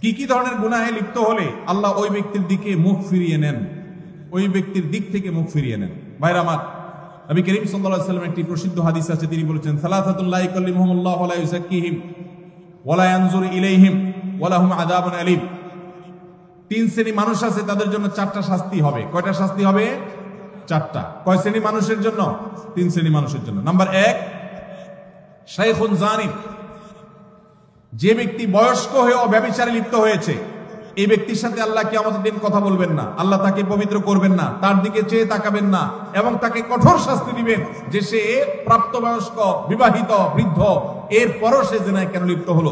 কি কি ধরনের গুনাহে লিপ্ত হলে আল্লাহ ওই ব্যক্তির দিকে মুখ ফিরিয়ে নেন, ওই ব্যক্তির দিক থেকে মুখ ফিরিয়ে নেন। ভাইরা আমার, নবী করিম সাল্লাল্লাহু আলাইহি ওয়াসাল্লাম একটি প্রসিদ্ধ হাদিস আছে, তিনি বলেছেন সালাসাতুল লা ইয়াকাল্লিমুহুমুল্লাহু ওয়া লা ইউযাক্কিহিম ওয়া লা ইয়ানজুরু ইলাইহিম ওয়া লাহুম আযাবুন আলীম। তিন শ্রেণী মানুষ আছে, তাদের জন্য চারটা শাস্তি হবে। কয়টা শাস্তি হবে? চারটা। কয় শ্রেণী মানুষের জন্য? তিন শ্রেণী মানুষের জন্য। নাম্বার 1, শাইখুন জানিন, যে ব্যক্তি বয়স্ক হয়ে ব্যভিচারে লিপ্ত হয়েছে, এই ব্যক্তির সাথে আল্লাহ কিয়ামতের দিন কথা বলবেন না, আল্লাহ তাকে পবিত্র করবেন না, তার দিকে চেয়ে তাকাবেন না এবং তাকে কঠোর শাস্তি দিবেন যে সে প্রাপ্তবয়স্ক, বিবাহিত, বৃদ্ধ, এরপরও সে জিনায় কেন লিপ্ত হলো।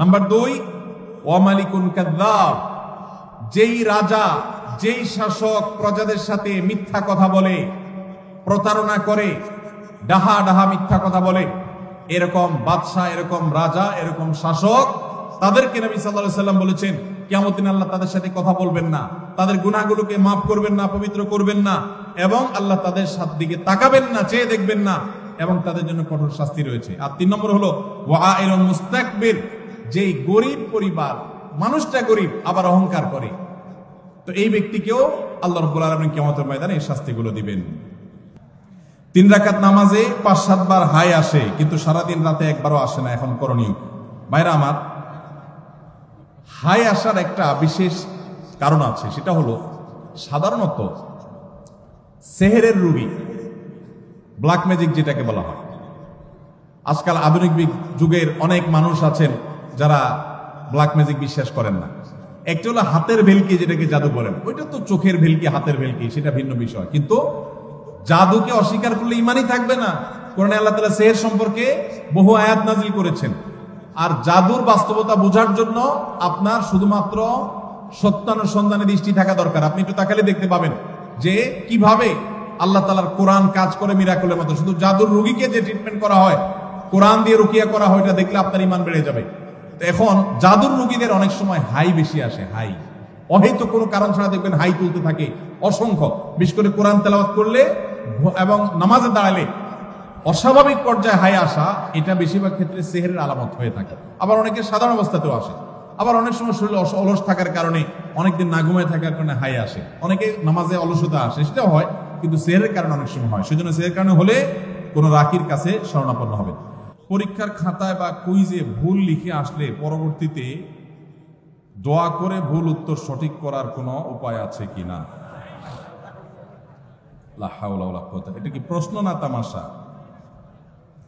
নাম্বার 2, ওয়া মালিকুন কাযযাব, যেই রাজা, যেই শাসক প্রজাদের সাথে মিথ্যা কথা বলে, প্রতারণা করে, ডাহা ডাহা মিথ্যা কথা বলে, এরকম বাদশা, এরকম রাজা, এরকম শাসক, তাদেরকে নবী সাল্লাল্লাহু আলাইহি ওয়াসাল্লাম বলেছেন কিয়ামতের দিন আল্লাহ তাদের সাথে কথা বলবেন না, তাদের গুনাহগুলোকে মাফ করবেন না, পবিত্র করবেন না, এবং আল্লাহ তাদের দিকে তাকাবেন না, চেয়ে দেখবেন না, এবং তাদের জন্য কঠোর শাস্তি রয়েছে। আর 3 নম্বর হলো ওয়াইলুন মুস্তাকবির, যেই গরিব পরিবার, মানুষটা গরিব আবার অহংকার করে, তো এই ব্যক্তিকেও আল্লাহ রাব্বুল আলামিন কিয়ামতের ময়দানে এই শাস্তিগুলো দিবেন। 3 রাকাত নামাজে 5-7 বার হাই আসে, কিন্তু সারাদিন রাতে একবারও আসে না, এখন করণীয়? ভাইরা আমার, হাই আসার একটা বিশেষ কারণ আছে, সেটা হলো সাধারণত সেহেরের রোগী, ব্ল্যাক ম্যাজিক যেটাকে বলা হয়। আজকাল আধুনিক যুগের অনেক মানুষ আছেন যারা ব্ল্যাক ম্যাজিক বিশ্বাস করেন না। একটা হলো হাতের ভেলকি, যেটাকে জাদু বলেন, ওইটা তো চোখের ভেলকি, হাতের ভেলকি, সেটা ভিন্ন বিষয়। কিন্তু জাদুকে অস্বীকার করলে ইমানই থাকবে না। কোরআনে আল্লাহ তাআলা সেহের সম্পর্কে বহু আয়াত নাজিল করেছেন। আর জাদুর বাস্তবতা বোঝার জন্য আপনার শুধুমাত্র সত্যানুসন্ধানে দৃষ্টি থাকা দরকার। আপনি একটু তাকালে দেখতে পাবেন যে কিভাবে আল্লাহ তাআলার কোরআন কাজ করে মিরাকলের মতো। শুধু জাদুর রোগীকে যে ট্রিটমেন্ট করা হয়, কোরআন দিয়ে রুকিয়া করা হয়, এটা দেখলে আপনার ইমান বেড়ে যাবে। এখন জাদুর রোগীদের অনেক সময় হাই বেশি আসে, হাই অহেতুক কোনো কারণ ছাড়া দেখবেন হাই তুলতে থাকে অসংখ্য। বিশেষ করে কোরআন তেলাওয়াত করলে এবং নামাজে দাঁড়ালে অস্বাভাবিক পর্যায়ে হাই আসা, এটা বেশিরভাগ ক্ষেত্রে সেহেরের আলামত হয়ে থাকে। আবার অনেকে সাধারণ অবস্থাতেও আসে। আবার অনেক সময় শরীরে অলস থাকার কারণে, অনেকদিন না ঘুমায় থাকার কারণে হাই আসে। অনেকে নামাজে অলসতা আসে, সেটাও হয়, কিন্তু সেহেরের কারণে অনেক সময় হয়। সেজন্য সেহের কারণে হলে কোনো রাকির কাছে শরণাপন্ন হবে। পরীক্ষার খাতায় বা কুইজে ভুল লিখে আসলে পরবর্তীতে দোয়া করে ভুল উত্তর সঠিক করার কোনো উপায় আছে কিনা? লা হাওলা ওয়ালা কুওয়াতা, এটা কি প্রশ্ন না তামাশা?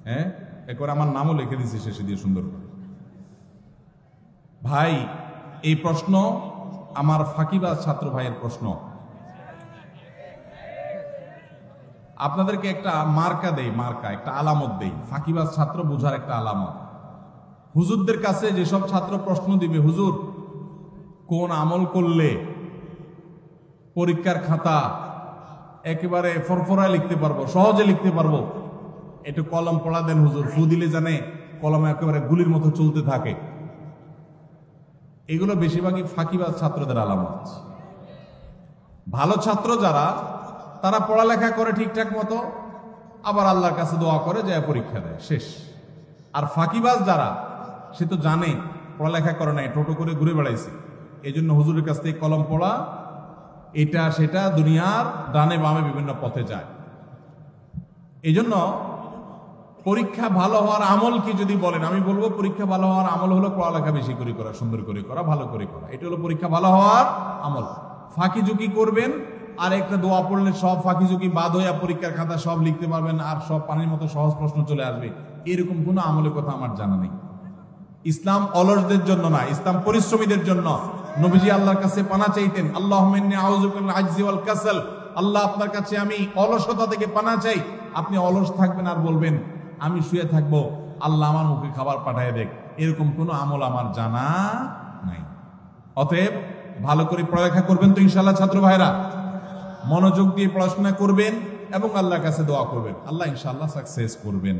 হ্যাঁ, একবার আমার নামও লিখে দিয়েছে শেষে দিয়ে সুন্দর করে। ভাই, এই প্রশ্ন আমার ফাঁকিবাজ ছাত্র ভাইয়ের প্রশ্ন। আপনাদেরকে একটা মার্কা দেই, মার্কা, একটা আলামত দেই, ফাঁকিবাজ ছাত্র বোঝার একটা আলামত। হুজুরদের কাছে যেসব ছাত্র প্রশ্ন দিবে, হুজুর কোন আমল করলে পরীক্ষার খাতা একেবারে ফরফরায় লিখতে পারবো, সহজে লিখতে পারবো, একটু কলম পড়া দেন হুজুর, ফু দিলে জানে কলমে একেবারে গুলির মতো চলতে থাকে, এগুলো বেশিরভাগই ফাঁকিবাজ ছাত্রদের আলামত। ভালো ছাত্র যারা, তারা পড়ালেখা করে ঠিকঠাক মতো, আবার আল্লাহর কাছে দোয়া করে, যায় পরীক্ষা দেয়, শেষ। আর ফাঁকিবাজ যারা, সে তো জানে পড়ালেখা করে নাই, টোটো করে ঘুরে বেড়াইছে, এই জন্য হুজুরের কাছ থেকে কলম পড়া, এটা সেটা দুনিয়ার ডানে বামে বিভিন্ন পথে যায়। এই জন্য পরীক্ষা ভালো হওয়ার আমল কি যদি বলেন, আমি বলবো পরীক্ষা ভালো হওয়ার আমল হলো পড়ালেখা বেশি করে করা, সুন্দর করে করা, ভালো করে করা। এটা হলো পরীক্ষা ভালো হওয়ার আমল। ফাঁকি ঝুঁকি করবেন আর একটা দোয়া পড়লে সব ফাঁকি ঝুঁকি বাদ হইয়া পরীক্ষার খাতা সব লিখতে পারবেন আর সব পানির মতো সহজ প্রশ্ন চলে আসবে, এরকম কোনো আমলের কথা আমার জানা নেই। ইসলাম অলসদের জন্য না, ইসলাম পরিশ্রমীদের জন্য। নবীজি আল্লাহর কাছে পানা চাইতেন, আল্লাহুম্মা ইন্নী আউযু বিকা মিনাল আজজি ওয়াল কাসাল, আল্লাহ আপনার কাছে আমি অলসতা থেকে পানা চাই। আপনি অলস থাকবেন আর বলবেন আমি শুয়ে থাকবো, আল্লাহ আমার মুখে খাবার পাঠায় দেখ, এরকম কোনো আমল আমার জানা নাই। অতএব ভালো করে পড়ালেখা করবেন তো ইনশাআল্লাহ ছাত্র ভাইরা, মনোযোগ দিয়ে পড়াশোনা করবেন এবং আল্লাহর কাছে দোয়া করবেন, আল্লাহ ইনশাআল্লাহ সাকসেস করবেন।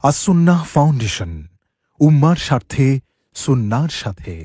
আস-সুন্নাহ ফাউন্ডেশন, উম্মার স্বার্থে সুন্নাহর সাথে।